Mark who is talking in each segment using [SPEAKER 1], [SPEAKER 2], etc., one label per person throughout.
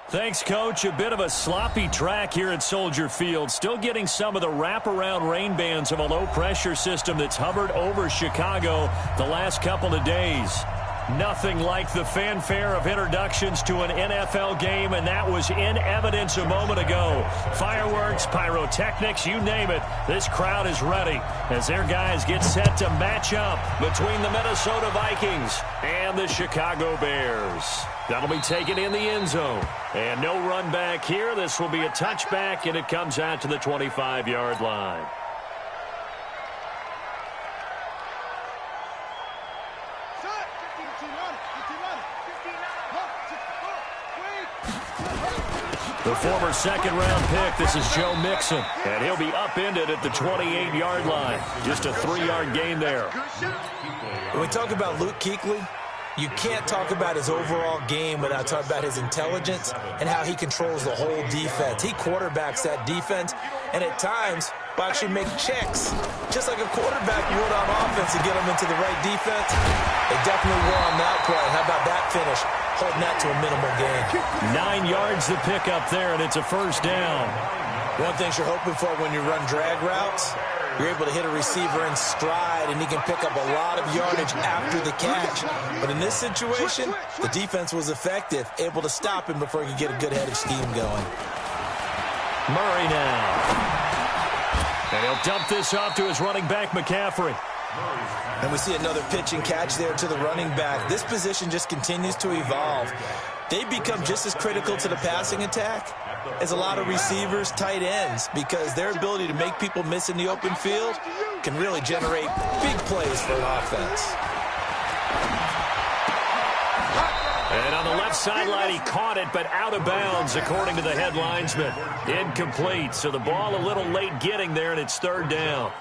[SPEAKER 1] Thanks, Coach. A bit of a sloppy track here at Soldier Field. Still getting some of the wraparound rain bands of a low-pressure system that's hovered over Chicago the last couple of days. Nothing like the fanfare of introductions to an NFL game, and that was in evidence a moment ago. Fireworks, pyrotechnics, you name it. This crowd is ready as their guys get set to match up between the Minnesota Vikings and the Chicago Bears. That'll be taken in the end zone. And no run back here. This will be a touchback, and it comes out to the 25-yard line. The former second-round pick, this is Joe Mixon, and he'll be upended at the 28-yard line. Just a 3-yard gain there.
[SPEAKER 2] When we talk about Luke Kuechly, you can't talk about his overall game without talking about his intelligence and how he controls the whole defense. He quarterbacks that defense, and at times will actually make checks, just like a quarterback would on offense to get them into the right defense. They definitely were on that play. How about that finish? Holding that to a minimal gain.
[SPEAKER 1] 9 yards the pick up there, and it's a first down.
[SPEAKER 2] One thing you're hoping for when you run drag routes, you're able to hit a receiver in stride, and he can pick up a lot of yardage after the catch. But in this situation, the defense was effective, able to stop him before he could get a good head of steam going.
[SPEAKER 1] Murray now. And he'll dump this off to his running back, McCaffrey.
[SPEAKER 2] And we see another pitch and catch there to the running back. This position just continues to evolve. They become just as critical to the passing attack as a lot of receivers, tight ends, because their ability to make people miss in the open field can really generate big plays for an offense.
[SPEAKER 1] And on the left sideline, he caught it, but out of bounds, according to the head linesman. Incomplete, so the ball a little late getting there, and it's third down.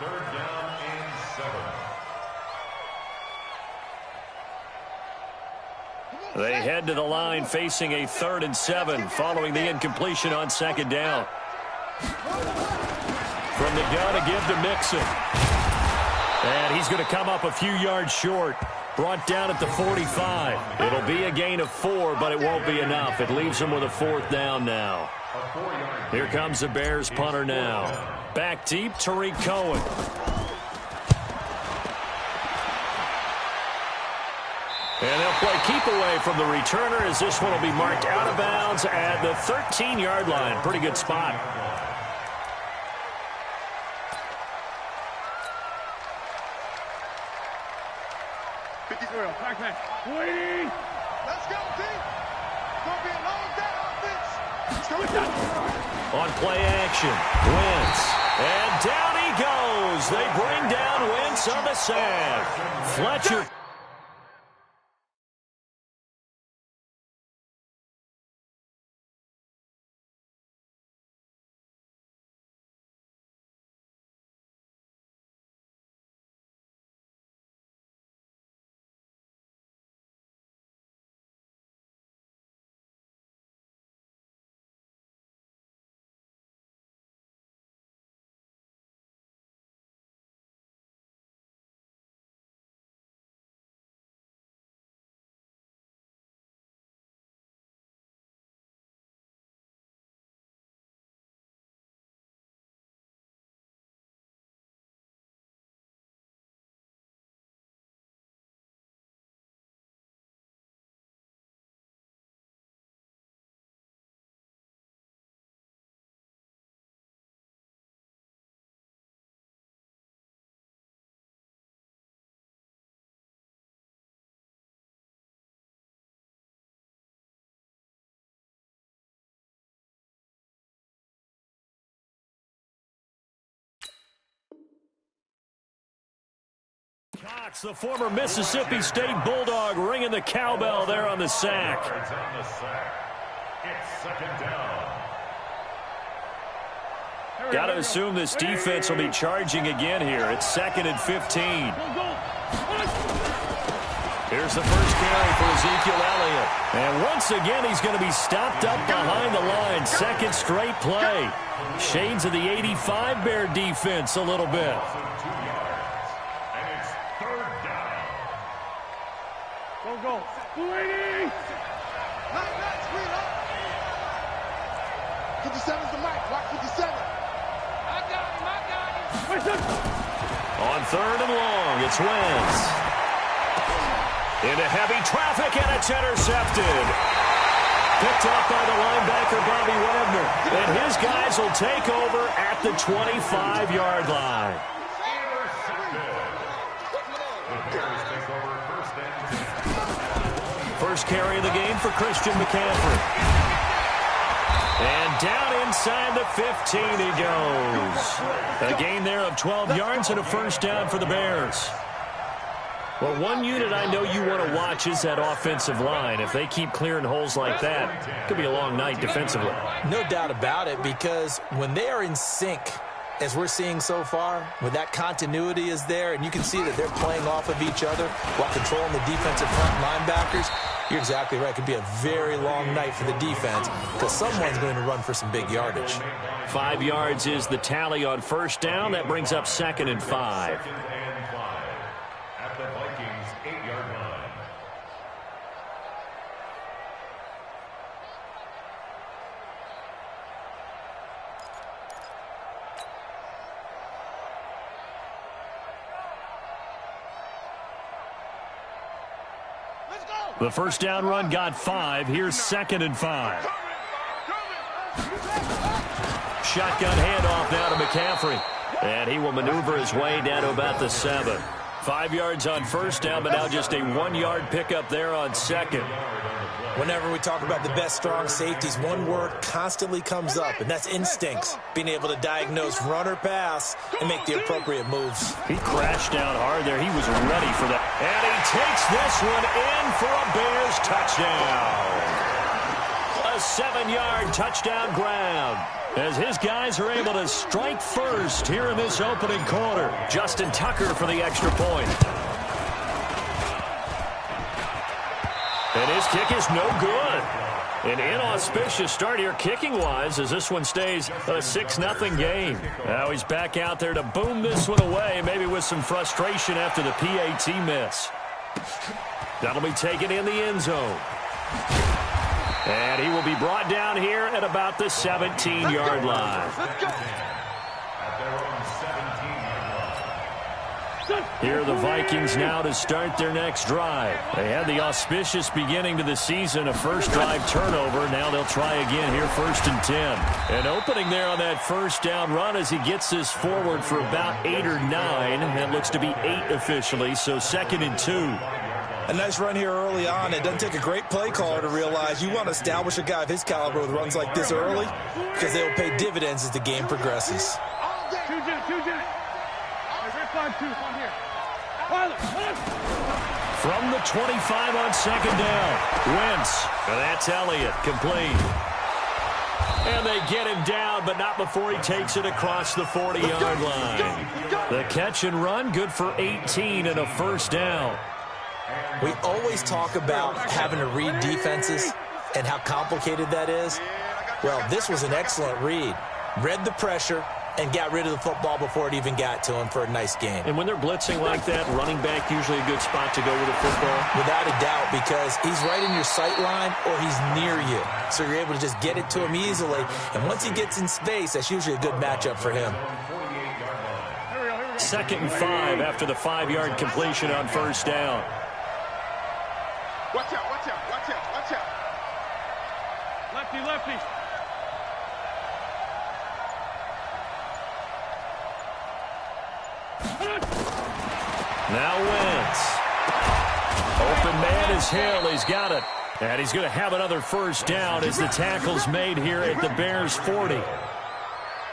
[SPEAKER 1] They head to the line facing a 3rd and 7 following the incompletion on second down. From the gun, a give to Mixon. And he's going to come up a few yards short. Brought down at the 45. It'll be a gain of 4, but it won't be enough. It leaves him with a 4th down now. Here comes the Bears punter now. Back deep, Tariq Cohen. And they'll play keep away from the returner as this one will be marked out of bounds at the 13-yard line. Pretty good spot.
[SPEAKER 3] Let's go, team. Gonna be a long day offense.
[SPEAKER 1] On play action, Wentz. And down he goes. They bring down Wentz on the sack. Fletcher. Cox, the former Mississippi State Bulldog, ringing the cowbell there on the sack. Got to assume this defense will be charging again here. It's 2nd and 15. Here's the first carry for Ezekiel Elliott. And once again, he's going to be stopped up behind the line. 2nd straight play. Shades of the 85 Bear defense a little bit.
[SPEAKER 3] Go. 280. 57's the mic. Watch 57. I got him.
[SPEAKER 1] On 3rd and long, it's Wentz. Into heavy traffic, and it's intercepted. Picked up by the linebacker, Bobby Wagner. And his guys will take over at the 25-yard line. First carry of the game for Christian McCaffrey. And down inside the 15 he goes. A gain there of 12 yards and a first down for the Bears. Well, one unit I know you want to watch is that offensive line. If they keep clearing holes like that, it could be a long night defensively.
[SPEAKER 2] No doubt about it, because when they are in sync, as we're seeing so far, when that continuity is there, and you can see that they're playing off of each other while controlling the defensive front linebackers, you're exactly right. It could be a very long night for the defense because someone's going to run for some big yardage.
[SPEAKER 1] 5 yards is the tally on first down. That brings up 2nd and 5.
[SPEAKER 4] At the Vikings 8-yard line.
[SPEAKER 1] The first down run got 5. Here's 2nd and 5. Shotgun handoff now to McCaffrey. And he will maneuver his way down to about the 7. 5 yards on first down, but now just a 1-yard pickup there on 2nd.
[SPEAKER 2] Whenever we talk about the best strong safeties, one word constantly comes up, and that's instincts. Being able to diagnose run or pass and make the appropriate moves.
[SPEAKER 1] He crashed down hard there. He was ready for that. And he takes this one in for a Bears touchdown. A 7-yard touchdown grab, as his guys are able to strike first here in this opening quarter. Justin Tucker for the extra point. And his kick is no good. An inauspicious start here kicking-wise as this one stays a 6-0 game. Now he's back out there to boom this one away, maybe with some frustration after the PAT miss. That'll be taken in the end zone. And he will be brought down here at about the 17-yard line. Here are the Vikings now to start their next drive. They had the auspicious beginning to the season, a first drive turnover. Now they'll try again here, 1st and 10. And opening there on that first down run as he gets this forward for about 8 or 9. That looks to be 8 officially, so 2nd and 2.
[SPEAKER 2] A nice run here early on. It doesn't take a great play caller to realize you want to establish a guy of his caliber with runs like this early because they will pay dividends as the game progresses.
[SPEAKER 1] From the 25 on 2nd down, Wentz. And that's Elliott, complete. And they get him down, but not before he takes it across the 40-yard line. The catch and run, good for 18 and a first down.
[SPEAKER 2] We always talk about having to read defenses and how complicated that is. Well, this was an excellent read. Read the pressure and got rid of the football before it even got to him for a nice game.
[SPEAKER 1] And when they're blitzing like that, running back usually a good spot to go with the football?
[SPEAKER 2] Without a doubt, because he's right in your sight line or he's near you. So you're able to just get it to him easily. And once he gets in space, that's usually a good matchup for him.
[SPEAKER 1] 2nd and 5 after the 5-yard completion on first down.
[SPEAKER 3] Watch out, watch out, watch out, watch out. Lefty, lefty.
[SPEAKER 1] Now Wentz. Open man is Hill. He's got it. And he's going to have another first down as the tackle's made here at the Bears 40.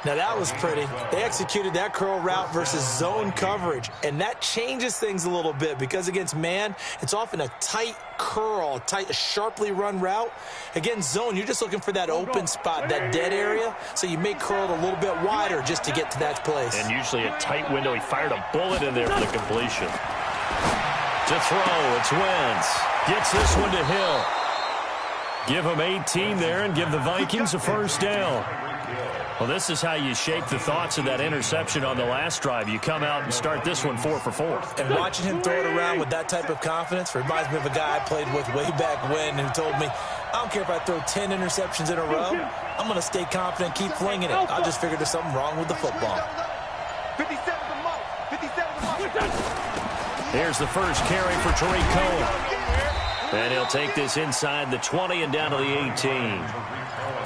[SPEAKER 2] Now that was pretty. They executed that curl route versus zone coverage, and that changes things a little bit because against man, it's often a tight curl, a sharply run route. Against zone, you're just looking for that open spot, that dead area, so you may curl it a little bit wider just to get to that place.
[SPEAKER 1] And usually a tight window. He fired a bullet in there for the completion. To throw, it's Wentz. Gets this one to Hill. Give him 18 there and give the Vikings a first down. Well, this is how you shake the thoughts of that interception on the last drive. You come out and start this one 4 for 4.
[SPEAKER 2] And watching him throw it around with that type of confidence reminds me of a guy I played with way back when who told me, I don't care if I throw 10 interceptions in a row. I'm going to stay confident, keep flinging it. I'll just figure there's something wrong with the football.
[SPEAKER 3] 57 the most. 57 the most.
[SPEAKER 1] Here's the first carry for Tariq Cohen. And he'll take this inside the 20 and down to the 18.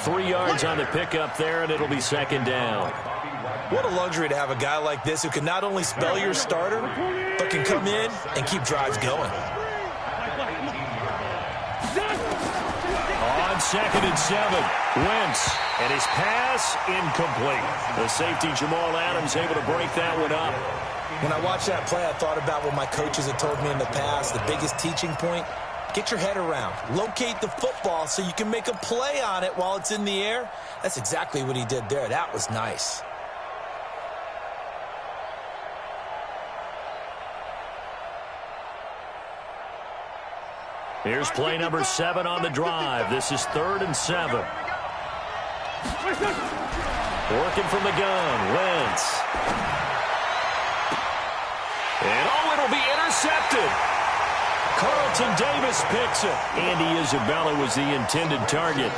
[SPEAKER 1] 3 yards on the pickup there, and it'll be second down.
[SPEAKER 2] What a luxury to have a guy like this who can not only spell your starter, but can come in and keep drives going.
[SPEAKER 1] On 2nd and 7, Wentz, and his pass incomplete. The safety Jamal Adams able to break that one up.
[SPEAKER 2] When I watched that play, I thought about what my coaches had told me in the past. The biggest teaching point, get your head around. Locate the football so you can make a play on it while it's in the air. That's exactly what he did there. That was nice.
[SPEAKER 1] Here's play number 7 on the drive. This is 3rd and 7. Working from the gun, Wentz. And it'll be intercepted. Carlton Davis picks it. Andy Isabella was the intended target.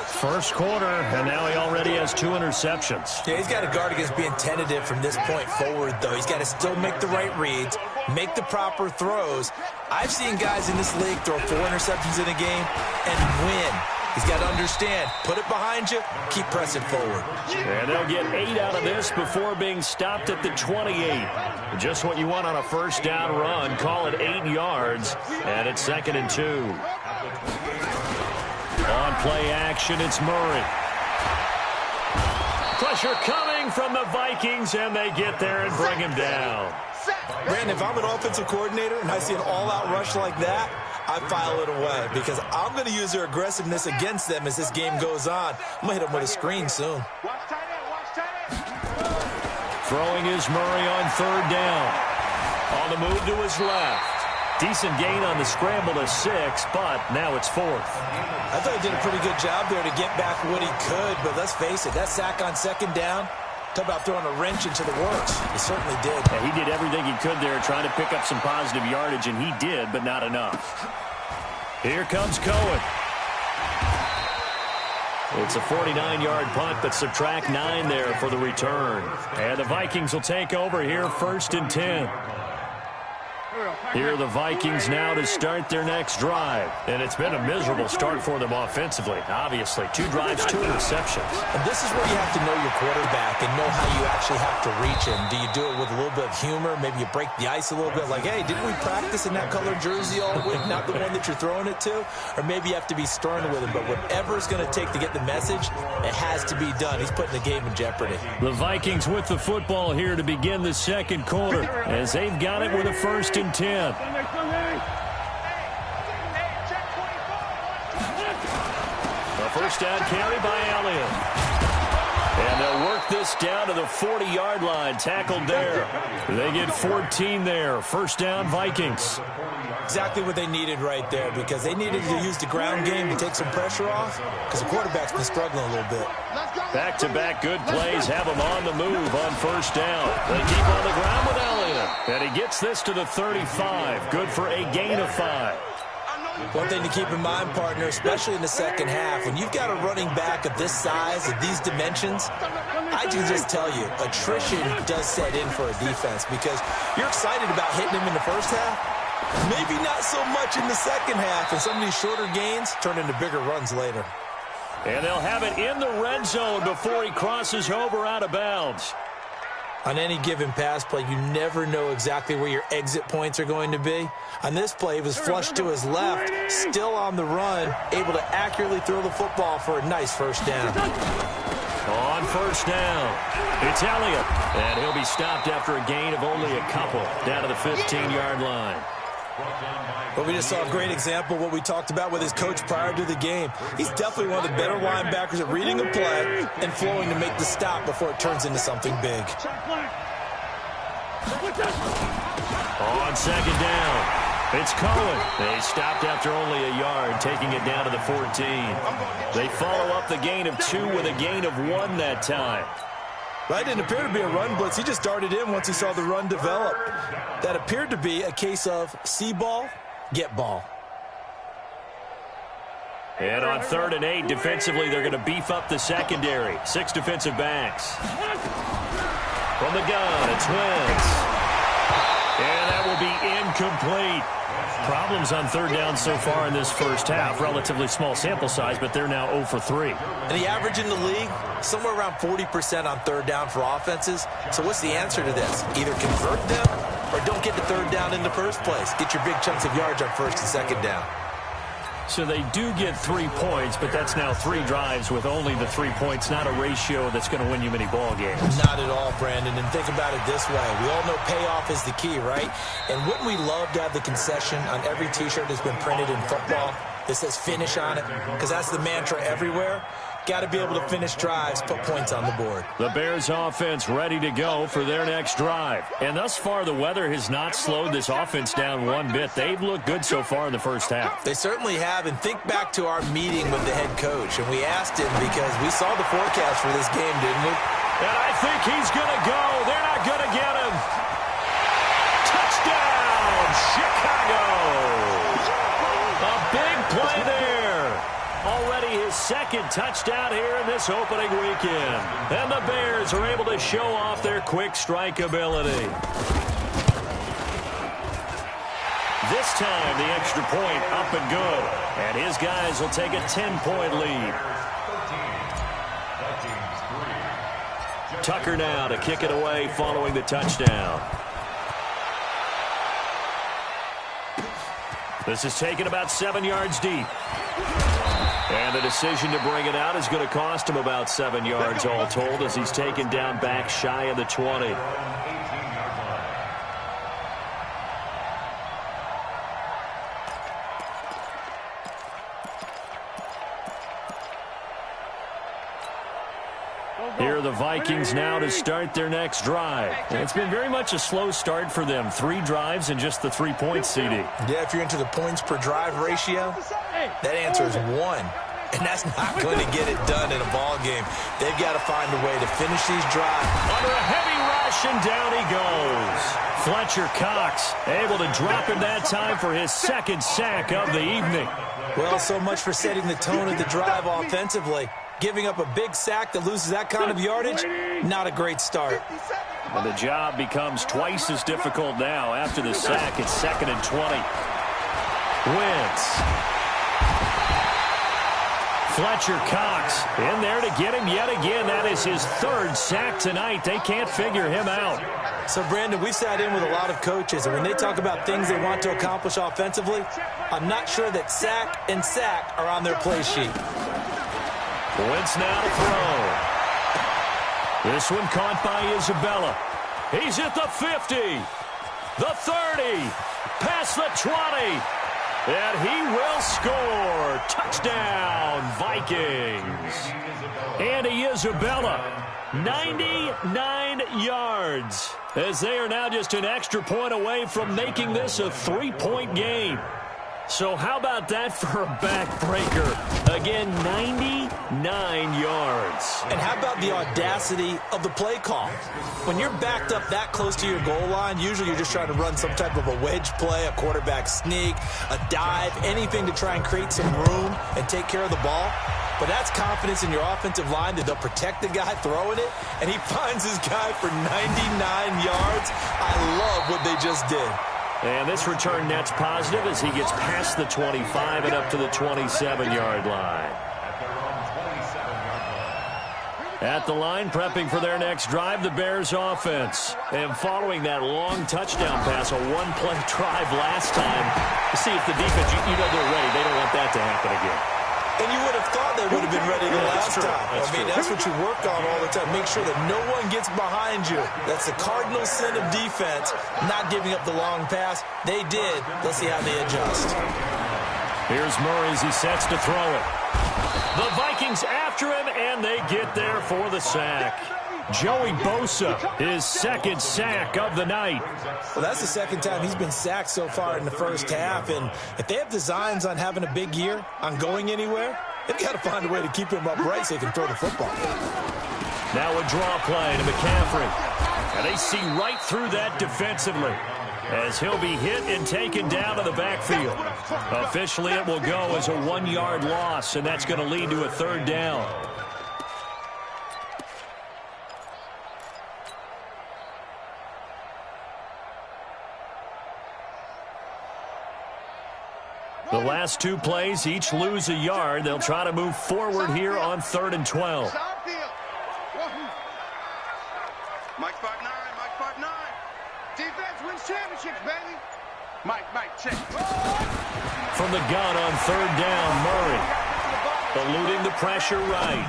[SPEAKER 1] First quarter, and now he already has 2 interceptions.
[SPEAKER 2] Yeah, he's got to guard against being tentative from this point forward, though. He's got to still make the right reads, make the proper throws. I've seen guys in this league throw 4 interceptions in a game and win. He's got to understand, put it behind you, keep pressing forward.
[SPEAKER 1] And they'll get 8 out of this before being stopped at the 28. Just what you want on a first down run. Call it 8 yards, and it's 2nd and 2. On play action, it's Murray. Pressure coming from the Vikings, and they get there and bring him down.
[SPEAKER 2] Brandon, if I'm an offensive coordinator and I see an all-out rush like that, I file it away because I'm going to use their aggressiveness against them as this game goes on. I'm going to hit them with a screen soon.
[SPEAKER 1] Throwing is Murray on 3rd down. On the move to his left. Decent gain on the scramble to 6, but now it's 4th.
[SPEAKER 2] I thought he did a pretty good job there to get back what he could, but let's face it, that sack on 2nd down, talk about throwing a wrench into the works. He certainly did.
[SPEAKER 1] Yeah, he did everything he could there trying to pick up some positive yardage, and he did, but not enough. Here comes Cohen. It's a 49-yard punt, but subtract 9 there for the return. And the Vikings will take over here 1st and 10. Here are the Vikings now to start their next drive. And it's been a miserable start for them offensively. Obviously, 2 drives, 2 interceptions.
[SPEAKER 2] And this is where you have to know your quarterback and know how you actually have to reach him. Do you do it with a little bit of humor? Maybe you break the ice a little bit. Like, hey, didn't we practice in that colored jersey all week? Not the one that you're throwing it to? Or maybe you have to be stern with him. But whatever it's going to take to get the message, it has to be done. He's putting the game in jeopardy.
[SPEAKER 1] The Vikings with the football here to begin the 2nd quarter as they've got it with a 1st and 10. A first down carry by Elliott. And they'll work this down to the 40-yard line. Tackled there. They get 14 there. First down, Vikings.
[SPEAKER 2] Exactly what they needed right there because they needed to use the ground game to take some pressure off because the quarterback's been struggling a little bit.
[SPEAKER 1] Back-to-back good plays have him on the move on first down. They keep on the ground with Elliott. And he gets this to the 35. Good for a gain of 5.
[SPEAKER 2] One thing to keep in mind, partner, especially in the second half, when you've got a running back of this size, of these dimensions, I can just tell you, attrition does set in for a defense because you're excited about hitting him in the first half. Maybe not so much in the second half, and some of these shorter gains turn into bigger runs later.
[SPEAKER 1] And they'll have it in the red zone before he crosses over out of bounds.
[SPEAKER 2] On any given pass play, you never know exactly where your exit points are going to be. On this play, he was flushed to his left, still on the run, able to accurately throw the football for a nice first down.
[SPEAKER 1] On first down, it's Elliott. And he'll be stopped after a gain of only a couple down to the 15-yard line.
[SPEAKER 2] But we just saw a great example of what we talked about with his coach prior to the game. He's definitely one of the better linebackers at reading a play and flowing to make the stop before it turns into something big.
[SPEAKER 1] On second down, it's Cohen. They stopped after only a yard, taking it down to the 14. They follow up the gain of 2 with a gain of 1 that time.
[SPEAKER 2] That didn't appear to be a run blitz. He just darted in once he saw the run develop. That appeared to be a case of see ball, get ball.
[SPEAKER 1] And on 3rd and 8, defensively, they're going to beef up the secondary. 6 defensive backs. From the gun, it's Wentz. And that will be incomplete. Problems on 3rd down so far in this first half. Relatively small sample size, but they're now 0 for 3.
[SPEAKER 2] And the average in the league, somewhere around 40% on 3rd down for offenses. So what's the answer to this? Either convert them or don't get the 3rd down in the first place. Get your big chunks of yards on 1st and 2nd down.
[SPEAKER 1] So they do get 3 points, but that's now 3 drives with only the 3 points, not a ratio that's going to win you many ball games.
[SPEAKER 2] Not at all, Brandon. And think about it this way. We all know payoff is the key, right? And wouldn't we love to have the concession on every T-shirt that's been printed in football that says finish on it? Because that's the mantra everywhere. Got to be able to finish drives, put points on the board.
[SPEAKER 1] The Bears offense ready to go for their next drive. And thus far, the weather has not slowed this offense down one bit. They've looked good so far in the first half.
[SPEAKER 2] They certainly have. And think back to our meeting with the head coach. And we asked him because we saw the forecast for this game, didn't we?
[SPEAKER 1] And I think he's going to go. They're not going to get him. Touchdown, Chicago. A big play there. Already his 2nd touchdown here in this opening weekend. And the Bears are able to show off their quick strike ability. This time, the extra point up and good. And his guys will take a 10-point lead. Tucker now to kick it away following the touchdown. This is taken about 7 yards deep. And the decision to bring it out is going to cost him about 7 yards all told as he's taken down back shy of the 20. Here are the Vikings now to start their next drive. And it's been very much a slow start for them. 3 drives and just the 3 points, CD.
[SPEAKER 2] Yeah, if you're into the points per drive ratio, that answer is 1. And that's not going to get it done in a ball game. They've got to find a way to finish these drives.
[SPEAKER 1] Under a heavy rush, and down he goes. Fletcher Cox able to drop him that time for his 2nd sack of the evening.
[SPEAKER 2] Well, so much for setting the tone of the drive offensively. Giving up a big sack that loses that kind of yardage, not a great start.
[SPEAKER 1] And the job becomes twice as difficult now. After the sack, it's 2nd and 20. Wentz. Fletcher Cox in there to get him yet again. That is his 3rd sack tonight. They can't figure him out.
[SPEAKER 2] So, Brandon, we've sat in with a lot of coaches, and when they talk about things they want to accomplish offensively, I'm not sure that sack and sack are on their play sheet.
[SPEAKER 1] Wentz now to throw. This one caught by Isabella. He's at the 50, the 30, past the 20, and he will score. Touchdown, Vikings. Andy Isabella, 99 yards, as they are now just an extra point away from making this a 3-point game. So how about that for a backbreaker? Again, 99 yards.
[SPEAKER 2] And how about the audacity of the play call? When you're backed up that close to your goal line, usually you're just trying to run some type of a wedge play, a quarterback sneak, a dive, anything to try and create some room and take care of the ball. But that's confidence in your offensive line that they'll protect the guy throwing it, and he finds his guy for 99 yards. I love what they just did.
[SPEAKER 1] And this return net's positive as he gets past the 25 and up to the 27-yard line. At the line, prepping for their next drive, the Bears offense. And following that long touchdown pass, a one-play drive last time, to see if the defense, you know they're ready. They don't want that to happen again.
[SPEAKER 2] And you would have thought they would have been ready the last time. That's what you work on all the time. Make sure that no one gets behind you. That's the cardinal sin of defense, not giving up the long pass. They did. Let's see how they adjust.
[SPEAKER 1] Here's Murray as he sets to throw it. The Vikings after him, and they get there for the sack. Joey Bosa, his 2nd sack of the night.
[SPEAKER 2] Well, that's the 2nd time he's been sacked so far in the first half. And if they have designs on having a big year, on going anywhere, they've got to find a way to keep him upright so he can throw the football.
[SPEAKER 1] Now a draw play to McCaffrey. And they see right through that defensively as he'll be hit and taken down to the backfield. Officially, it will go as a 1-yard loss, and that's going to lead to a 3rd down. The last 2 plays each lose a yard. They'll try to move forward here on 3rd and 12.
[SPEAKER 3] Mike 5'9", Mike 5'9". Defense wins championships, baby. Mike, check.
[SPEAKER 1] From the gun on 3rd down, Murray. Eluding the pressure right.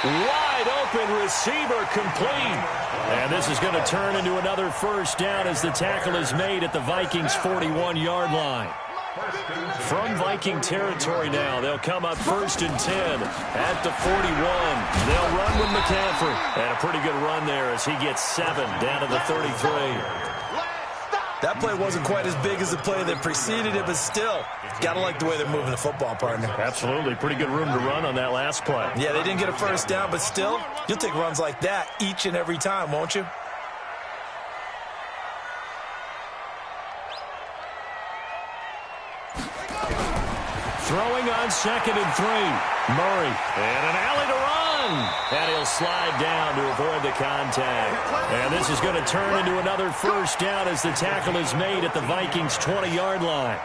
[SPEAKER 1] Wide open receiver complete. And this is going to turn into another 1st down as the tackle is made at the Vikings' 41-yard line. From Viking territory now, they'll come up 1st and 10 at the 41. They'll run with McCaffrey. And a pretty good run there as he gets 7 down to the 33.
[SPEAKER 2] That play wasn't quite as big as the play that preceded it, but still, gotta like the way they're moving the football, partner.
[SPEAKER 1] Absolutely. Pretty good room to run on that last play.
[SPEAKER 2] Yeah, they didn't get a 1st down, but still, you'll take runs like that each and every time, won't you?
[SPEAKER 1] Throwing on 2nd and 3. Murray. And an alley to run. And he'll slide down to avoid the contact. And this is going to turn into another 1st down as the tackle is made at the Vikings' 20-yard line.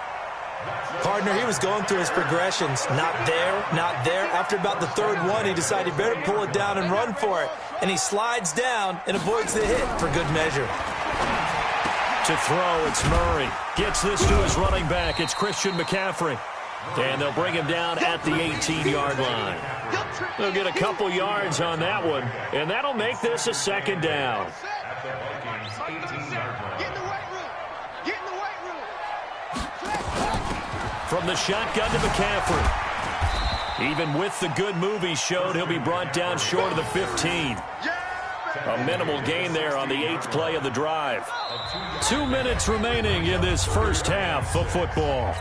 [SPEAKER 2] Partner, he was going through his progressions. Not there, not there. After about the 3rd one, he decided he better pull it down and run for it. And he slides down and avoids the hit for good measure.
[SPEAKER 1] To throw, it's Murray. Gets this to his running back. It's Christian McCaffrey. And they'll bring him down at the 18-yard line. They'll get a couple yards on that one, and that'll make this a 2nd down. From the shotgun to McCaffrey. Even with the good move he showed, he'll be brought down short of the 15. A minimal gain there on the 8th play of the drive. 2 minutes remaining in this 1st half of football.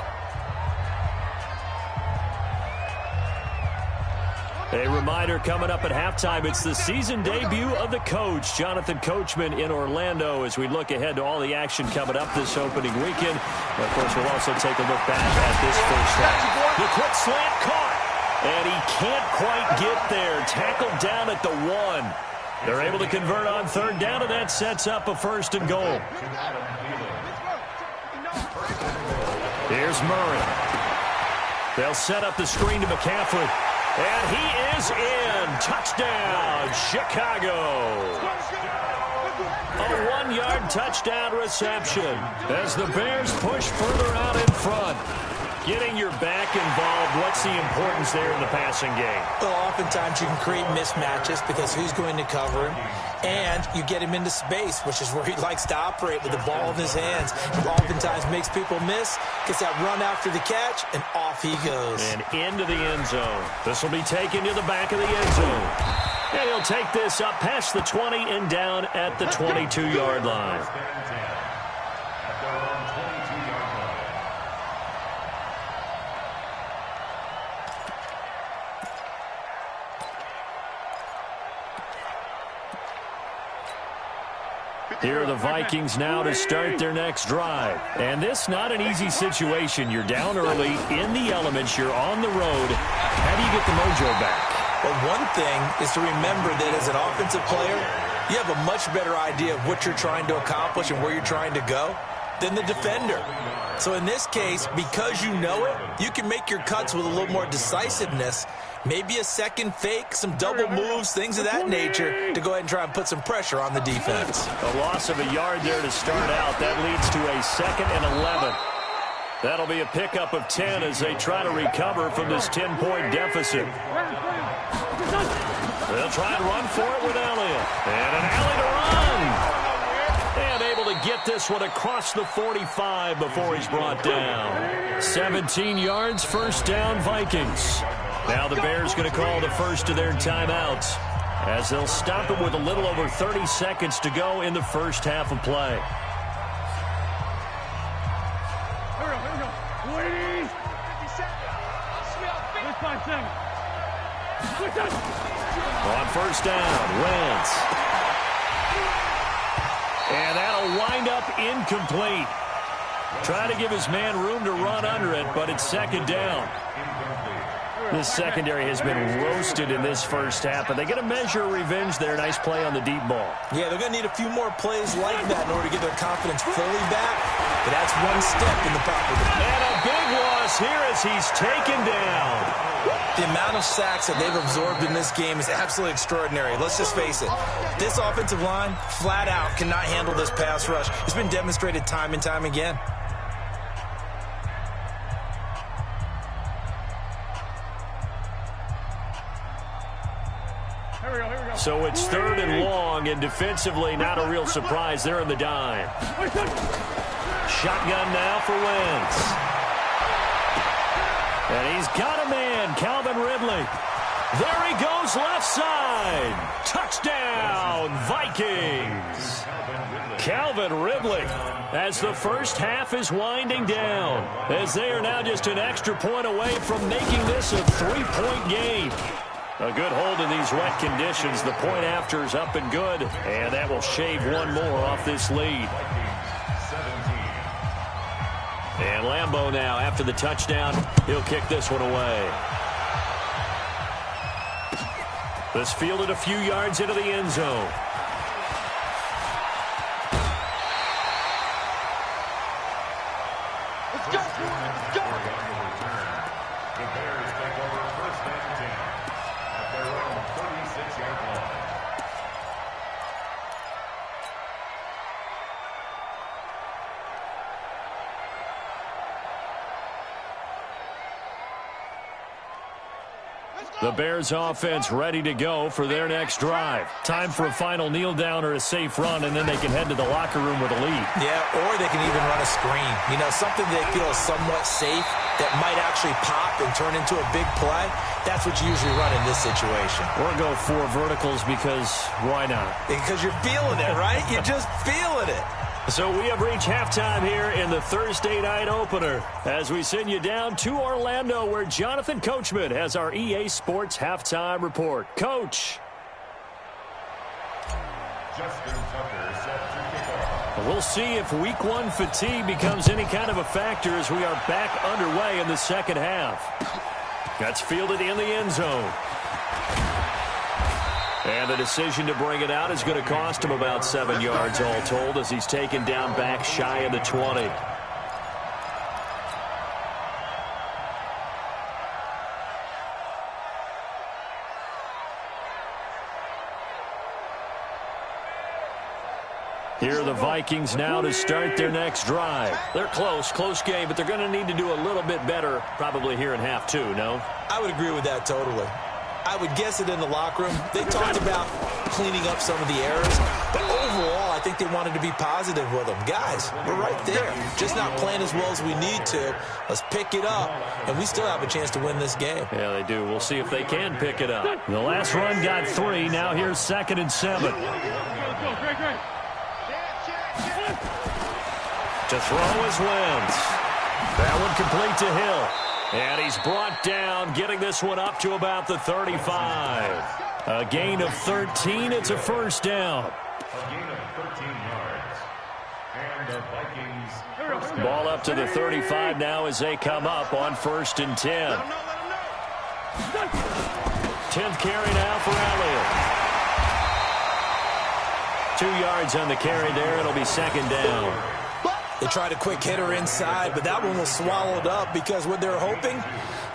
[SPEAKER 1] A reminder coming up at halftime, it's the season debut of the coach, Jonathan Coachman, in Orlando, as we look ahead to all the action coming up this opening weekend. And of course, we'll also take a look back at this 1st half. The quick slant caught, and he can't quite get there. Tackled down at the 1. They're able to convert on 3rd down, and that sets up a 1st and goal. Here's Murray. They'll set up the screen to McCaffrey. And he is in. Touchdown, Chicago. A 1-yard touchdown reception as the Bears push further out in front. Getting your back involved, what's the importance there in the passing game?
[SPEAKER 2] Well, oftentimes you can create mismatches because who's going to cover him? And you get him into space, which is where he likes to operate with the ball in his hands. It oftentimes makes people miss, gets that run after the catch, and off he goes.
[SPEAKER 1] And into the end zone. This will be taken to the back of the end zone. And he'll take this up past the 20 and down at the 22-yard line. Here are the Vikings now to start their next drive. And this not an easy situation. You're down early, in the elements, you're on the road. How do you get the mojo back?
[SPEAKER 2] Well, one thing is to remember that as an offensive player, you have a much better idea of what you're trying to accomplish and where you're trying to go than the defender. So in this case, because you know it, you can make your cuts with a little more decisiveness. Maybe a second fake, some double moves, things of that nature to go ahead and try and put some pressure on the defense.
[SPEAKER 1] A loss of a yard there to start out. That leads to a 2nd and 11. That'll be a pickup of 10 as they try to recover from this 10-point deficit. They'll try and run for it with Elliott. And an alley to run. And able to get this one across the 45 before he's brought down. 17 yards, 1st down, Vikings. Now the Bears going to call the first of their timeouts as they'll stop it with a little over 30 seconds to go in the 1st half of play. On 1st down, Wentz. incomplete. Try to give his man room to run under it, but it's second down. This secondary has been roasted in this first half, but they get a measure of revenge there. Nice play on the deep ball.
[SPEAKER 2] Yeah, they're going to need a few more plays like that in order to get their confidence fully back. But that's one step in the proper direction.
[SPEAKER 1] And a big loss here as he's taken down.
[SPEAKER 2] The amount of sacks that they've absorbed in this game is absolutely extraordinary. Let's just face it. This offensive line, flat out, cannot handle this pass rush. It's been demonstrated time and time again.
[SPEAKER 1] So it's third and long, and defensively, not a real surprise. They're in the dime. Shotgun now for Wentz. And he's got a man, Calvin Ridley. There he goes, left side. Touchdown, Vikings. Calvin Ridley, as the first half is winding down, as they are now just an extra point away from making this a three-point game. A good hold in these wet conditions. The point after is up and good, and that will shave one more off this lead. And Lambeau now, after the touchdown, he'll kick this one away. This fielded a few yards into the end zone.
[SPEAKER 3] Let's go! Let's go!
[SPEAKER 4] The Bears take over first and 10 at their own 36-yard line.
[SPEAKER 1] The Bears offense ready to go for their next drive. Time for a final kneel down or a safe run, and then they can head to the locker room with a lead.
[SPEAKER 2] Yeah, or they can even run a screen. You know, something they feel is somewhat safe that might actually pop and turn into a big play. That's what you usually run in this situation.
[SPEAKER 1] Or go four verticals because why not?
[SPEAKER 2] Because you're feeling it, right? You're just feeling it.
[SPEAKER 1] So we have reached halftime here in the Thursday night opener as we send you down to Orlando where Jonathan Coachman has our EA Sports halftime report. Coach.
[SPEAKER 4] Justin Tucker set to kick off.
[SPEAKER 1] We'll see if week one fatigue becomes any kind of a factor as we are back underway in the second half. That's fielded in the end zone. And the decision to bring it out is going to cost him about 7 yards all told as he's taken down back shy of the 20. Here are the Vikings now to start their next drive. They're close game, but they're going to need to do a little bit better probably here in half two, no?
[SPEAKER 2] I would agree with that totally. I would guess it in the locker room. They talked about cleaning up some of the errors, but overall, I think they wanted to be positive with them. Guys, we're right there. Just not playing as well as we need to. Let's pick it up, and we still have a chance to win this game.
[SPEAKER 1] Yeah, they do. We'll see if they can pick it up. The last run got 3. Now here's 2nd and 7. To throw is Wentz. That one complete to Hill. And he's brought down, getting this one up to about the 35. A gain of 13. It's a first down.
[SPEAKER 4] A gain of 13 yards. And the Vikings first down.
[SPEAKER 1] Ball up to the 35 now as they come up on 1st and 10. 10th carry now for Elliott. 2 yards on the carry there. It'll be 2nd down.
[SPEAKER 2] They tried a quick hitter inside, but that one was swallowed up because what they're hoping,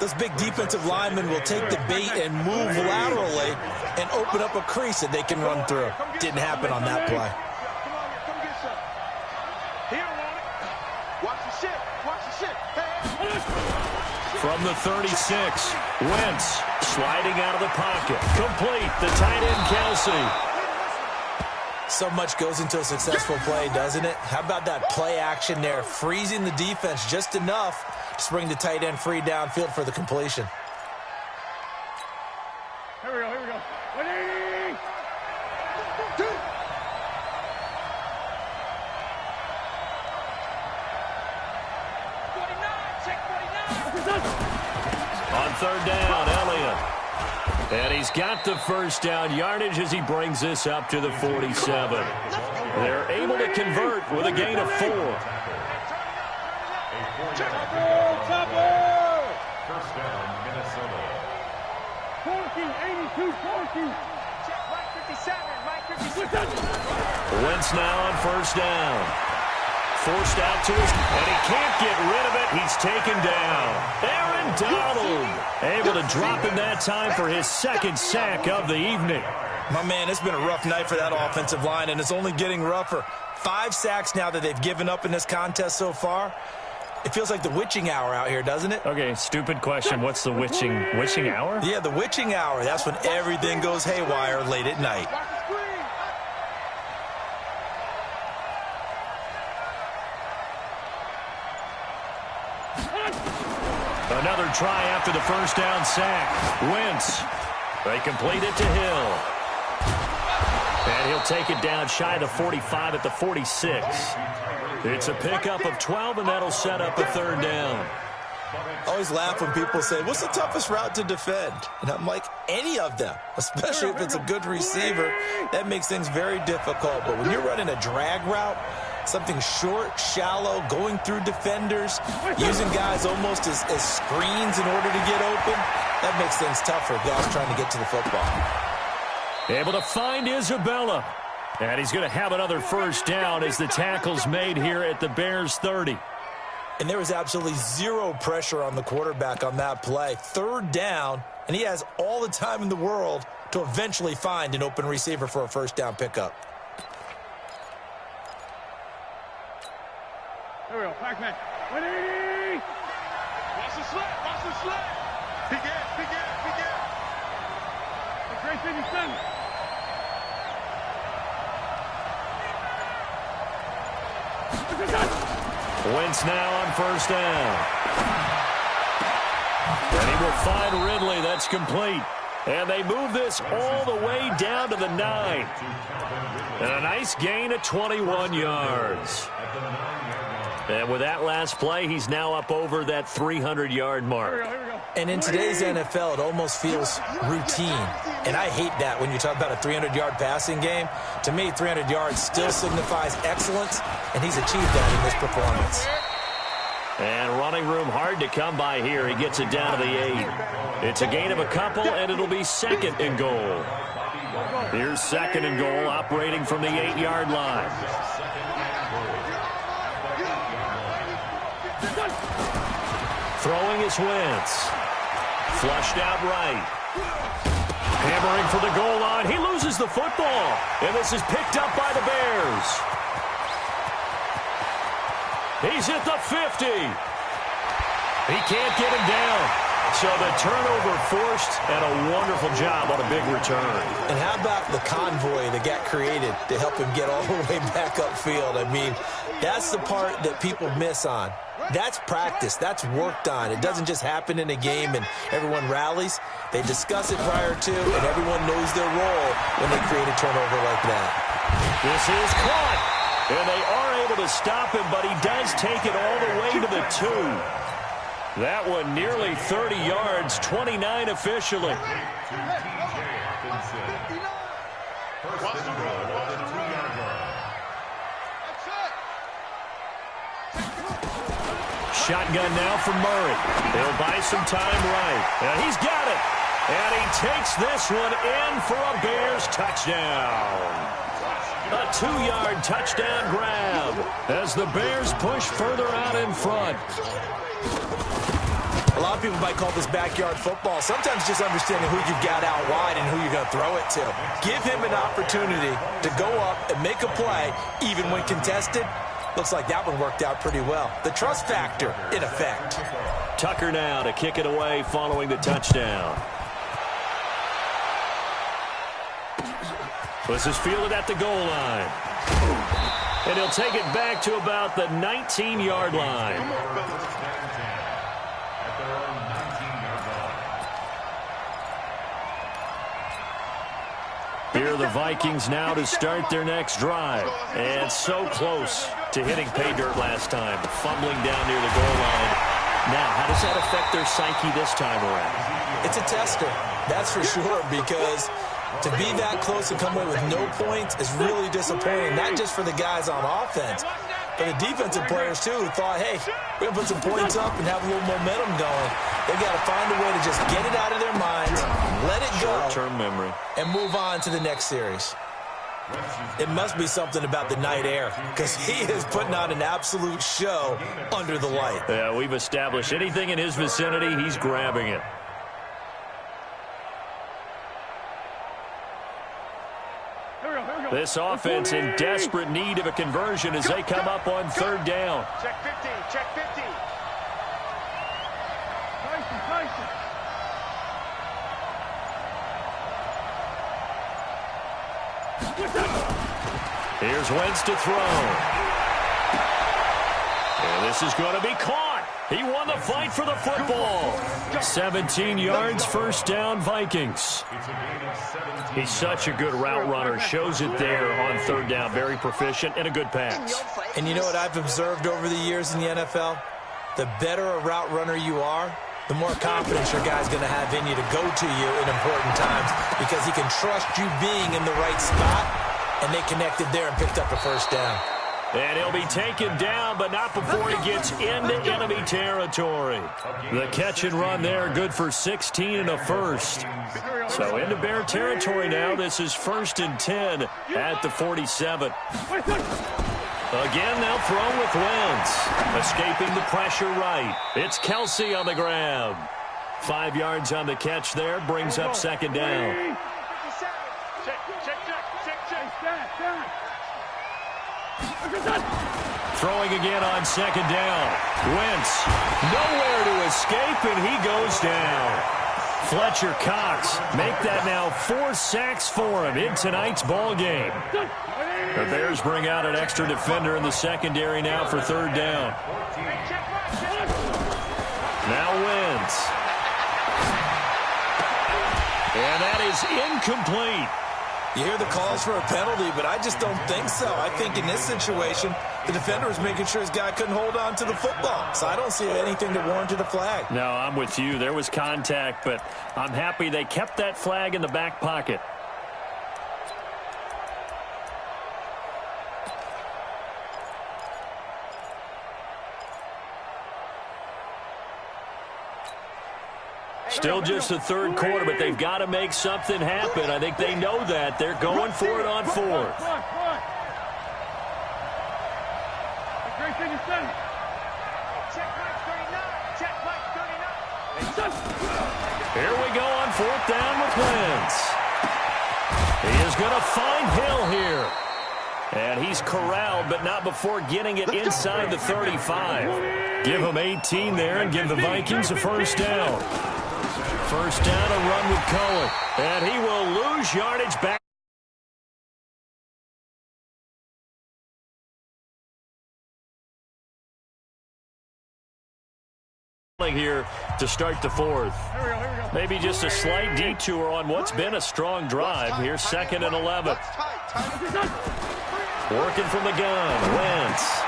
[SPEAKER 2] those big defensive linemen will take the bait and move laterally and open up a crease that they can run through. Didn't happen on that play.
[SPEAKER 1] From the 36, Wentz sliding out of the pocket. Complete, the tight end Kelsey.
[SPEAKER 2] So much goes into a successful play, doesn't it? How about that play action there, freezing the defense just enough to bring the tight end free downfield for the completion.
[SPEAKER 3] Here we go. Ready?
[SPEAKER 1] On 3rd down, Elliott. And he's got the first down yardage as he brings this up to the 47. They're able to convert with a gain of 4.
[SPEAKER 4] First down, Minnesota.
[SPEAKER 5] 82-40.
[SPEAKER 1] Wentz now on first down. Forced out to his, and he can't get rid of it. He's taken down. Aaron Donald able to drop him that time for his second sack of the evening.
[SPEAKER 2] My man, it's been a rough night for that offensive line, and it's only getting rougher. 5 sacks now that they've given up in this contest so far. It feels like the witching hour out here, doesn't it?
[SPEAKER 1] Okay, stupid question. What's the witching hour?
[SPEAKER 2] Yeah, the witching hour. That's when everything goes haywire late at night.
[SPEAKER 1] Another try after the first down sack. Wentz. They complete it to Hill. And he'll take it down shy of the 45 at the 46. It's a pickup of 12, and that'll set up a third down.
[SPEAKER 2] I always laugh when people say, what's the toughest route to defend? And I'm like, any of them, especially if it's a good receiver. That makes things very difficult. But when you're running a drag route, something short, shallow, going through defenders, using guys almost as screens in order to get open, that makes things tough for guys trying to get to the football.
[SPEAKER 1] Able to find Isabella. And he's going to have another first down as the tackle's made here at the Bears 30.
[SPEAKER 2] And there was absolutely zero pressure on the quarterback on that play. Third down, and he has all the time in the world to eventually find an open receiver for a first down pickup.
[SPEAKER 5] There we go. Pac-Man. 180. Watch the slip. Watch the slip. Big ass. Big ass. Big ass. The great thing is done.
[SPEAKER 1] Wentz now on first down. And he will find Ridley. That's complete. And they move this all the way down to the 9. And a nice gain of 21 yards. And with that last play, he's now up over that 300-yard mark.
[SPEAKER 2] And in today's NFL, it almost feels routine. And I hate that when you talk about a 300-yard passing game. To me, 300 yards still signifies excellence, and he's achieved that in this performance.
[SPEAKER 1] And running room hard to come by here. He gets it down to the 8. It's a gain of a couple, and it'll be second and goal. Here's second and goal, operating from the 8-yard line. Throwing is Wentz. Flushed out right. Hammering for the goal line. He loses the football. And this is picked up by the Bears. He's at the 50. He can't get him down. So the turnover forced, and a wonderful job on a big return.
[SPEAKER 2] And how about the convoy that got created to help him get all the way back upfield? I mean, that's the part that people miss on. That's practice. That's worked on. It doesn't just happen in a game and everyone rallies. They discuss it prior to, and everyone knows their role when they create a turnover like that.
[SPEAKER 1] This is caught, and they are able to stop him, but he does take it all the way to the 2. That one nearly 30 yards, 29 officially. Shotgun now for Murray. He'll buy some time right. And he's got it. And he takes this one in for a Bears touchdown. A 2-yard touchdown grab as the Bears push further out in front.
[SPEAKER 2] A lot of people might call this backyard football. Sometimes just understanding who you've got out wide and who you're going to throw it to. Give him an opportunity to go up and make a play, even when contested. Looks like that one worked out pretty well. The trust factor, in effect.
[SPEAKER 1] Tucker now to kick it away following the touchdown. This is fielded at the goal line. And he'll take it back to about the 19-yard line. Here are the Vikings now to start their next drive. And so close to hitting pay dirt last time. Fumbling down near the goal line. Now, how does that affect their psyche this time around?
[SPEAKER 2] It's a tester, that's for sure, because To be that close and come away with no points is really disappointing, not just for the guys on offense, but the defensive players, too, who thought, hey, we're going to put some points up and have a little momentum going. They've got to find a way to just get it out of their minds, let it go,
[SPEAKER 1] short-term memory,
[SPEAKER 2] and move on to the next series. It must be something about the night air, because he is putting on an absolute show under the light.
[SPEAKER 1] Yeah, we've established anything in his vicinity, he's grabbing it. This offense in desperate need of a conversion as they come up on third down.
[SPEAKER 5] Check 50, check 50. Tyson.
[SPEAKER 1] Here's Wentz to throw. And this is going to be caught. He won the fight for the football. 17 yards, first down, Vikings. He's such a good route runner. Shows it there on third down. Very proficient and a good pass.
[SPEAKER 2] And you know what I've observed over the years in the NFL? The better a route runner you are, the more confidence your guy's going to have in you to go to you in important times, because he can trust you being in the right spot, and they connected there and picked up a first down.
[SPEAKER 1] And he'll be taken down, but not before he gets into enemy territory. The catch and run there, good for 16 and a first. So into Bear territory now. This is 1st and 10 at the 47. Again, they'll throw with Wentz. Escaping the pressure right. It's Kelsey on the grab. 5 yards on the catch there, brings up second down. Throwing again on second down. Wentz, nowhere to escape, and he goes down. Fletcher Cox make that now 4 sacks for him in tonight's ball game. The Bears bring out an extra defender in the secondary now for third down. Now Wentz. And that is incomplete.
[SPEAKER 2] You hear the calls for a penalty, but I just don't think so. I think in this situation, the defender was making sure his guy couldn't hold on to the football. So I don't see anything that warranted a flag.
[SPEAKER 1] No, I'm with you. There was contact, but I'm happy they kept that flag in the back pocket. Still just the third quarter, but they've got to make something happen. I think they know that. They're going for it on fourth. Here we go on fourth down with Wentz. He is going to find Hill here. And he's corralled, but not before getting it inside the 35. Give him 18 there and give the Vikings a first down. First down, a run with Cohen. And he will lose yardage back. Here to start the fourth. Maybe just a slight detour on what's been a strong drive. Here's 2nd and 11. Working from the gun, Wentz.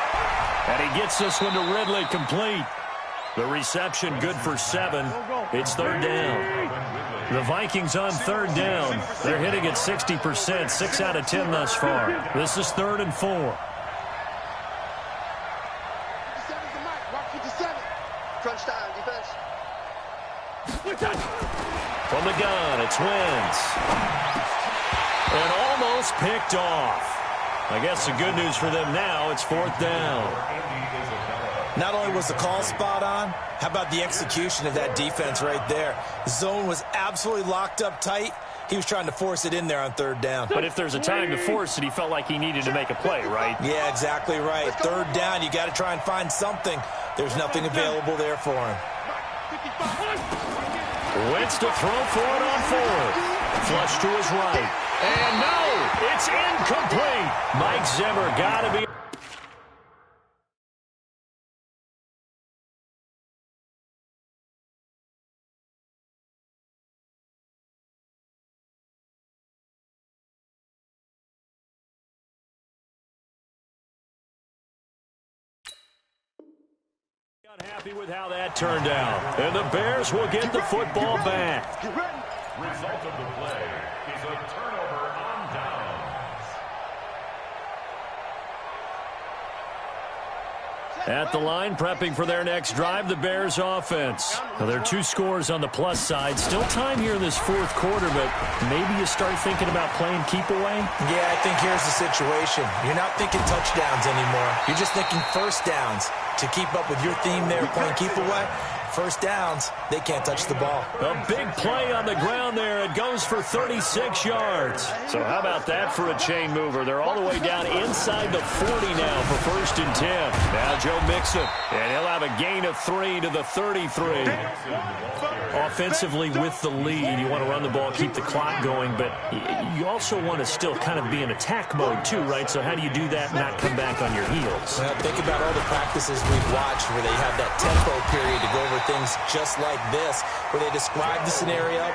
[SPEAKER 1] And he gets this one to Ridley, complete. The reception good for 7. It's third down. The Vikings on third down. They're hitting at 60%, 6 out of 10 thus far. This is 3rd and 4. From the gun, it's Wentz. And almost picked off. I guess the good news for them now, it's 4th down.
[SPEAKER 2] Not only was the call spot on, how about the execution of that defense right there? The zone was absolutely locked up tight. He was trying to force it in there on third down.
[SPEAKER 1] But if there's a time to force it, he felt like he needed to make a play, right?
[SPEAKER 2] Yeah, exactly right. Third down, you got to try and find something. There's nothing available there for him.
[SPEAKER 1] Wentz to throw for it on fourth. Flush to his right. And no, it's incomplete. Mike Zimmer got to be. Happy with how that turned out. And the Bears will get the football back.
[SPEAKER 4] Result of the play. is a turnover on downs.
[SPEAKER 1] At the line, prepping for their next drive, the Bears offense. Now, there are 2 scores on the plus side. Still time here in this 4th quarter, but maybe you start thinking about playing keep away?
[SPEAKER 2] Yeah, I think here's the situation. You're not thinking touchdowns anymore. You're just thinking first downs. To keep up with your theme there, playing keep away, first downs, they can't touch the ball.
[SPEAKER 1] A big play on the ground there. It goes for 36 yards. So how about that for a chain mover? They're all the way down inside the 40 now for 1st and 10. Now Joe Mixon, and he'll have a gain of 3 to the 33. Offensively with the lead, you want to run the ball, keep the clock going, but you also want to still kind of be in attack mode too, right? So how do you do that and not come back on your heels?
[SPEAKER 2] Well, think about all the practices we've watched where they have that tempo period to go over things just like this, where they describe the scenario,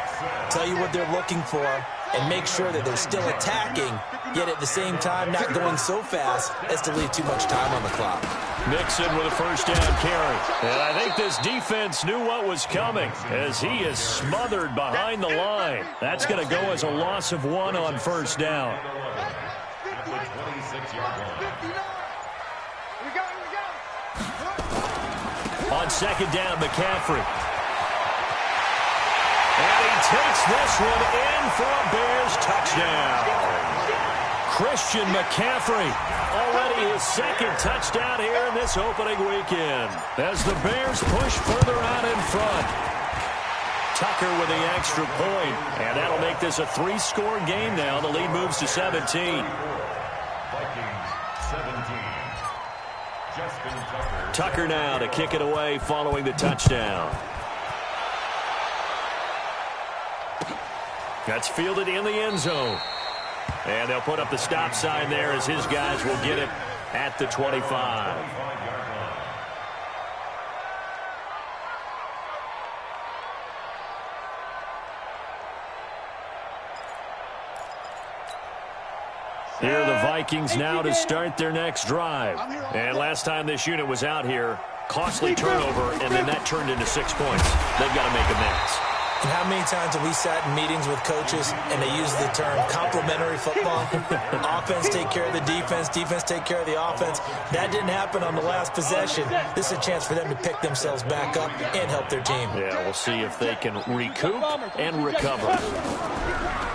[SPEAKER 2] tell you what they're looking for, and make sure that they're still attacking, yet at the same time not going so fast as to leave too much time on the clock.
[SPEAKER 1] Mixon with a 1st down carry. And I think this defense knew what was coming as he is smothered behind the line. That's going to go as a loss of 1 on 1st down.
[SPEAKER 4] At the 26-yard line.
[SPEAKER 1] On 2nd down, McCaffrey. And he takes this one in for a Bears touchdown. Christian McCaffrey, already his 2nd touchdown here in this opening weekend. As the Bears push further out in front. Tucker with the extra point, and that'll make this a 3-score game now. The lead moves to 17.
[SPEAKER 4] Vikings 17. Justin Tucker.
[SPEAKER 1] Tucker now to kick it away following the touchdown. That's fielded in the end zone. And they'll put up the stop sign there as his guys will get it at the 25. Here are the Vikings now to start their next drive. And last time this unit was out here, costly turnover, and then that turned into 6 points. They've got to make amends.
[SPEAKER 2] And how many times have we sat in meetings with coaches and they use the term complementary football? Offense take care of the defense, defense take care of the offense. That didn't happen on the last possession. This is a chance for them to pick themselves back up and help their team.
[SPEAKER 1] Yeah, we'll see if they can recoup and recover.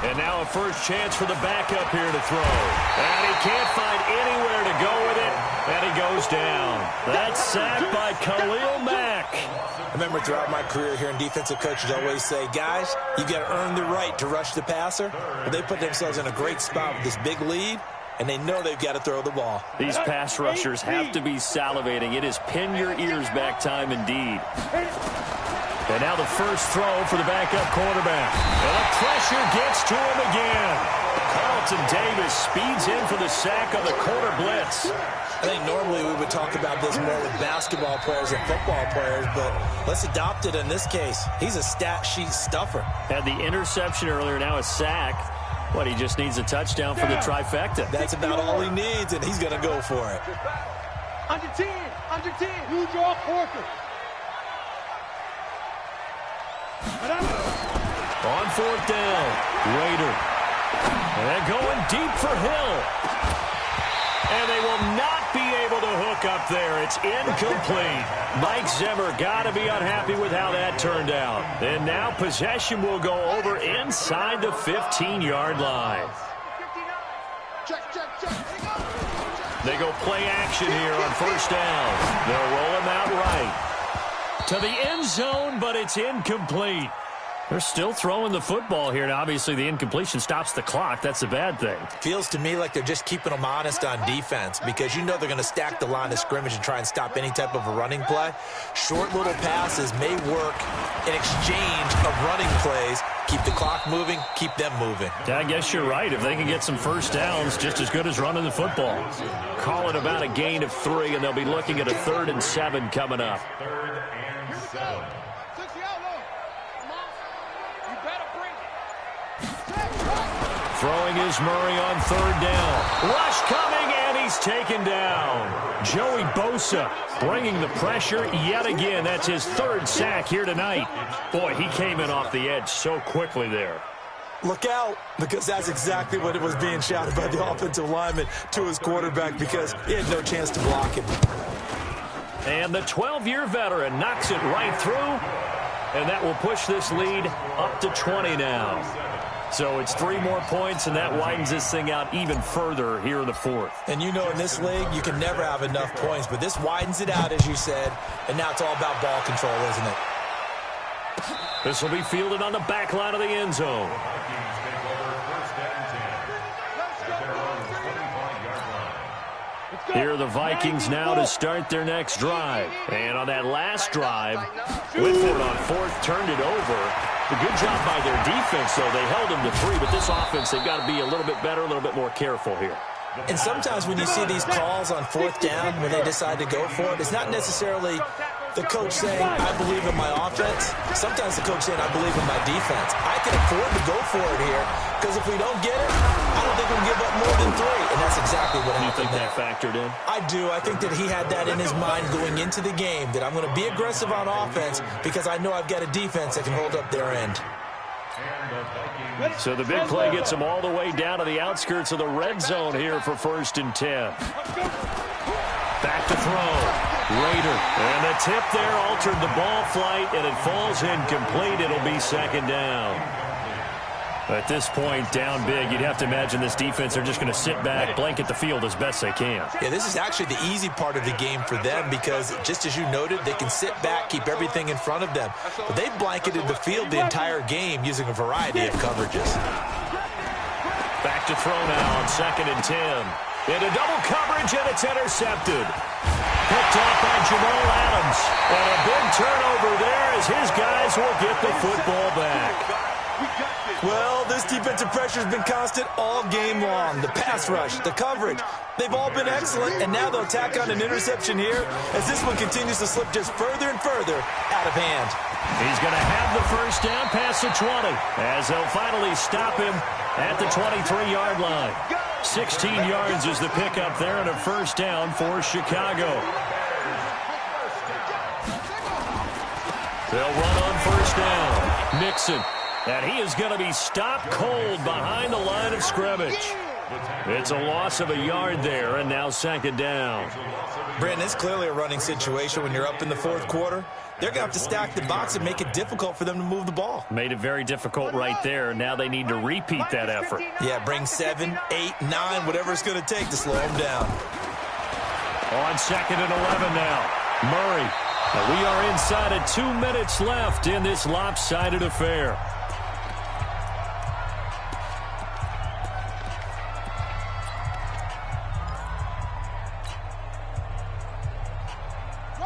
[SPEAKER 1] And now a first chance for the backup here to throw. And he can't find anywhere to go with it. And he goes down. That's sacked by Khalil Mack.
[SPEAKER 2] I remember throughout my career hearing defensive coaches always say, guys, you got to earn the right to rush the passer. But they put themselves in a great spot with this big lead, and they know they've got to throw the ball.
[SPEAKER 1] These pass rushers have to be salivating. It is pin your ears back time indeed. And now the first throw for the backup quarterback. And the pressure gets to him again. Carlton Davis speeds in for the sack on the quarter blitz.
[SPEAKER 2] I think normally we would talk about this more with basketball players and football players, but let's adopt it in this case. He's a stat sheet stuffer.
[SPEAKER 1] Had the interception earlier, now a sack. What, he just needs a touchdown for the trifecta.
[SPEAKER 2] That's about all he needs, and he's going to go for it.
[SPEAKER 5] Under 10, under 10. You draw Porter.
[SPEAKER 1] On 4th down, Raider. And going deep for Hill. And they will not be able to hook up there. It's incomplete. Mike Zimmer got to be unhappy with how that turned out. And now possession will go over inside the 15-yard line. They go play action here on 1st down. They'll roll him out right to the end zone, but it's incomplete. They're still throwing the football here, and obviously the incompletion stops the clock. That's a bad thing.
[SPEAKER 2] Feels to me like they're just keeping them honest on defense because you know they're going to stack the line of scrimmage and try and stop any type of a running play. Short little passes may work in exchange of running plays. Keep the clock moving, keep them moving.
[SPEAKER 1] Yeah, I guess you're right. If they can get some first downs, just as good as running the football. Call it about a gain of 3, and they'll be looking at a 3rd and 7 coming up.
[SPEAKER 4] 3rd and 7.
[SPEAKER 1] Throwing is Murray on 3rd down. Rush coming, and he's taken down. Joey Bosa bringing the pressure yet again. That's his 3rd sack here tonight. Boy, he came in off the edge so quickly there.
[SPEAKER 2] Look out, because that's exactly what it was being shouted by the offensive lineman to his quarterback, because he had no chance to block him.
[SPEAKER 1] And the 12-year veteran knocks it right through, and that will push this lead up to 20 now. So it's 3 more points, and that widens this thing out even further here in the fourth.
[SPEAKER 2] And you know, in this league, you can never have enough points, but this widens it out, as you said, and now it's all about ball control, isn't it?
[SPEAKER 1] This will be fielded on the back line of the end zone. Here are the Vikings now to start their next drive. And on that last drive, Whitford on fourth turned it over. A good job by their defense, though. They held them to 3, but this offense, they've got to be a little bit better, a little bit more careful here.
[SPEAKER 2] And sometimes when you see these calls on fourth down, when they decide to go for it, it's not necessarily the coach saying, I believe in my offense. Sometimes the coach saying, I believe in my defense. I can afford to go for it here, because if we don't get it, I don't think we'll give up more than 3. And that's exactly what happened.
[SPEAKER 1] You think that factored in?
[SPEAKER 2] I do. I think that he had that in his mind going into the game, that I'm going to be aggressive on offense because I know I've got a defense that can hold up their end.
[SPEAKER 1] So the big play gets them all the way down to the outskirts of the red zone here for 1st and 10. Back to throw. Raider. And the tip there altered the ball flight, and it falls incomplete. It'll be 2nd down. At this point, down big, you'd have to imagine this defense are just going to sit back, blanket the field as best they can.
[SPEAKER 2] Yeah, this is actually the easy part of the game for them because, just as you noted, they can sit back, keep everything in front of them. But they've blanketed the field the entire game using a variety of coverages.
[SPEAKER 1] Back to throw now on 2nd and 10. Into double coverage, and it's intercepted. Picked off by Jamal Adams. And a big turnover there as his guys will get the football back.
[SPEAKER 2] Well, this defensive pressure has been constant all game long. The pass rush, the coverage, they've all been excellent, and now they'll tack on an interception here as this one continues to slip just further and further out of hand.
[SPEAKER 1] He's going to have the first down past the 20 as they'll finally stop him at the 23-yard line. 16 yards is the pickup there and a first down for Chicago. They'll run on first down. Mixon. And he is going to be stopped cold behind the line of scrimmage. It's a loss of a yard there, and now 2nd down.
[SPEAKER 2] Brandon, it's clearly a running situation when you're up in the 4th quarter. They're going to have to stack the box and make it difficult for them to move the ball.
[SPEAKER 1] Made it very difficult right there. Now they need to repeat that effort.
[SPEAKER 2] Yeah, bring 7, 8, 9, whatever it's going to take to slow them down.
[SPEAKER 1] On 2nd and 11 now. Murray. And we are inside of 2 minutes left in this lopsided affair.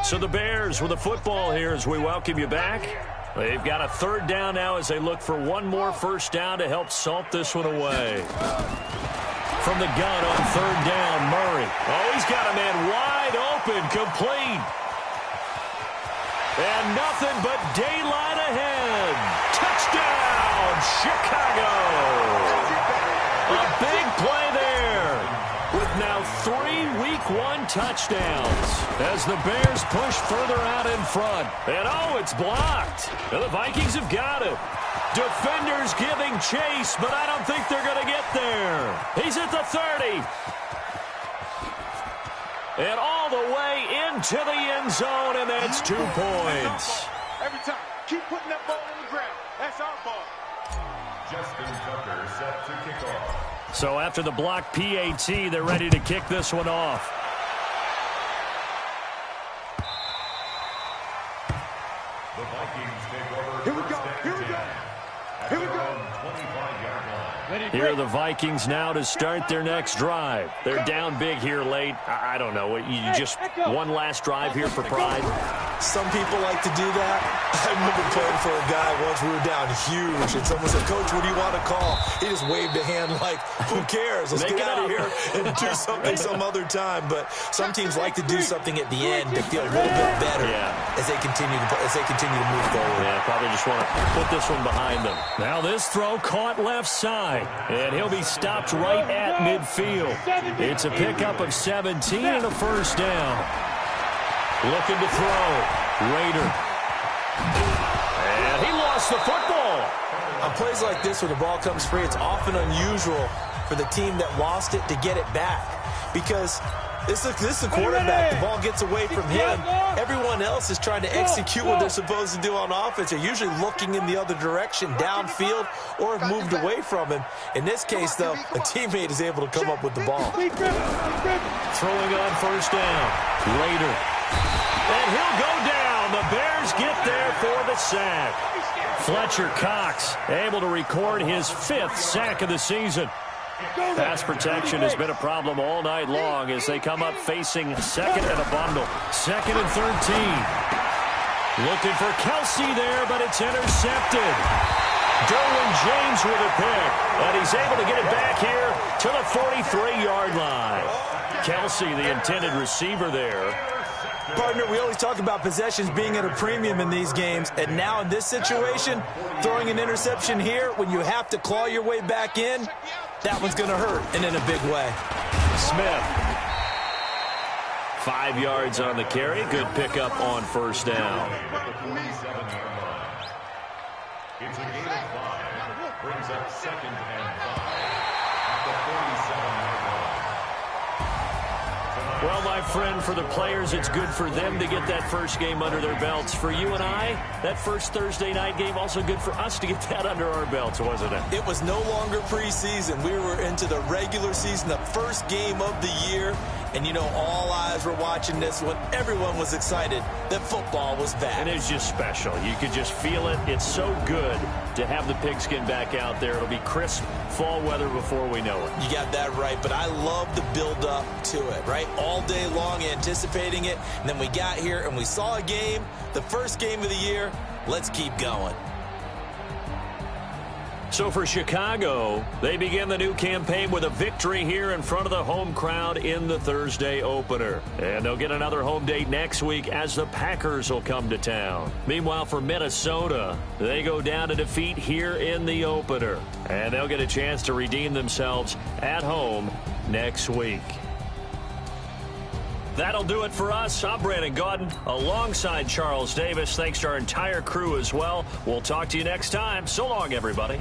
[SPEAKER 1] So the Bears with the football here as we welcome you back. They've got a 3rd down now as they look for one more first down to help salt this one away. From the gun on 3rd down, Murray. Oh, he's got a man wide open, complete. And nothing but daylight ahead. Touchdown, Chicago. A big play there. With now 3 Week 1 touchdowns as the Bears push further out in front. And oh, it's blocked. And the Vikings have got it. Defenders giving chase, but I don't think they're going to get there. He's at the 30. And all the way into the end zone, and that's 2 points.
[SPEAKER 5] Every time. Keep putting that ball on the ground. That's our ball.
[SPEAKER 4] Justin Tucker set to kick off.
[SPEAKER 1] So after the block PAT, they're ready to kick this one off.
[SPEAKER 4] The Vikings take over.
[SPEAKER 5] Here we go. Here we go. Here we go.
[SPEAKER 4] 25-yard line.
[SPEAKER 1] Here are the Vikings now to start their next drive. They're down big here late. I don't know. You just one last drive here for pride?
[SPEAKER 2] Some people like to do that. I remember playing for a guy once. We were down huge, and someone said, Coach, what do you want to call? He just waved a hand like, who cares? Let's get out of here and do something some other time. But some teams like to do something at the end to feel a little bit better as they continue to move forward.
[SPEAKER 1] Yeah, probably just want to put this one behind them. Now this throw caught left side, and he'll be stopped right at midfield. It's a pickup of 17 and a first down. Looking to throw. Raider. And he lost the football.
[SPEAKER 2] On plays like this, when the ball comes free, it's often unusual for the team that lost it to get it back. Because this is the quarterback. The ball gets away from him. Everyone else is trying to execute what they're supposed to do on offense. They're usually looking in the other direction, downfield, or have moved away from him. In this case, though, a teammate is able to come up with the ball.
[SPEAKER 1] Throwing on first down. Later. And he'll go down. The Bears get there for the sack. Fletcher Cox able to record his 5th sack of the season. Pass protection has been a problem all night long as they come up facing second and a bundle. 2nd and 13. Looking for Kelsey there, but it's intercepted. Derwin James with a pick, and he's able to get it back here to the 43-yard line. Kelsey, the intended receiver there.
[SPEAKER 2] Partner, we always talk about possessions being at a premium in these games, and now in this situation, throwing an interception here when you have to claw your way back in, that one's going to hurt, and in a big way.
[SPEAKER 1] Smith. 5 yards on the carry. Good pickup on first down.
[SPEAKER 4] It's a gain of 5. Brings up 2nd and 5 at the 47-yard line.
[SPEAKER 1] Well, my friend, for the players, it's good for them to get that first game under their belts. For you and I, that first Thursday night game, also good for us to get that under our belts, wasn't it?
[SPEAKER 2] It was no longer preseason. We were into the regular season, the first game of the year. And, you know, all eyes were watching this when everyone was excited that football was back.
[SPEAKER 1] And it's just special. You could just feel it. It's so good to have the pigskin back out there. It'll be crisp fall weather before we know it.
[SPEAKER 2] You got that right, but I love the build-up to it, right? All day long anticipating it, and then we got here and we saw a game, the first game of the year. Let's keep going.
[SPEAKER 1] So for Chicago, they begin the new campaign with a victory here in front of the home crowd in the Thursday opener. And they'll get another home date next week as the Packers will come to town. Meanwhile, for Minnesota, they go down to defeat here in the opener. And they'll get a chance to redeem themselves at home next week. That'll do it for us. I'm Brandon Gaudin alongside Charles Davis. Thanks to our entire crew as well. We'll talk to you next time. So long, everybody.